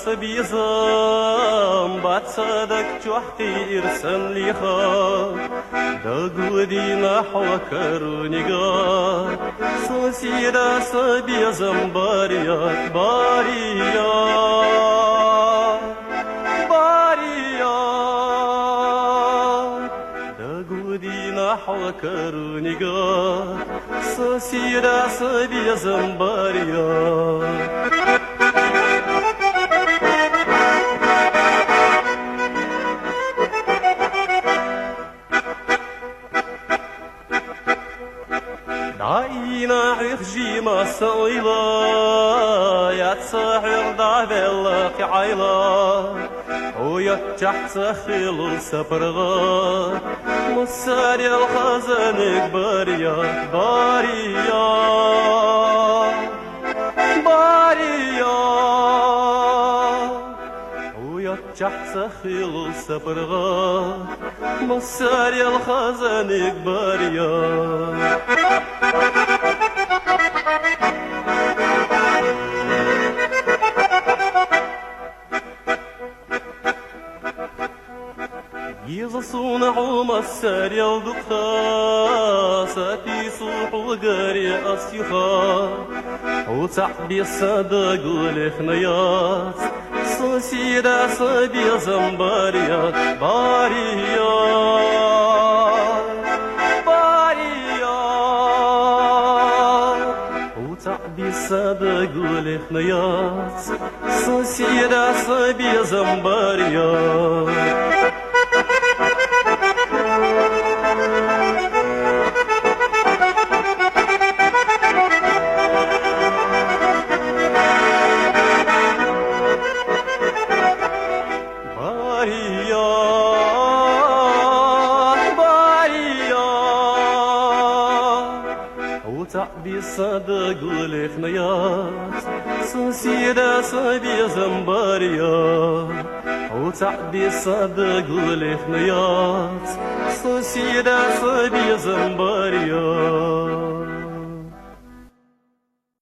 صبيزم بعد صدق جوحتي إرسل لي خا دقودي نحو كرونيغا سوسيدا صبيزم باريات باريات باريات دقودي نحو كرونيغا سوسيدا صبيزم باريات عينا عخجي ما سويلا يا تسحر دعبلك عيلا ويتحت خيل سبرغا مساري الخزانك باريا باريا باريا ويتحت خيل سبرغا مساري الخزانك باريا يصونع مسار يلدقها ساتي صوح وقاري أسيخا وتعبي الصدق والخنيات صوسيدا صبي زنباريات باريات باريات وتعبي الصدق والخنيات صوسيدا صبي زنباريات وتعبي صدق والخنيات سوسيدا صبي زنباريات وتعبي صدق والخنيات سوسيدا صبي زنباريات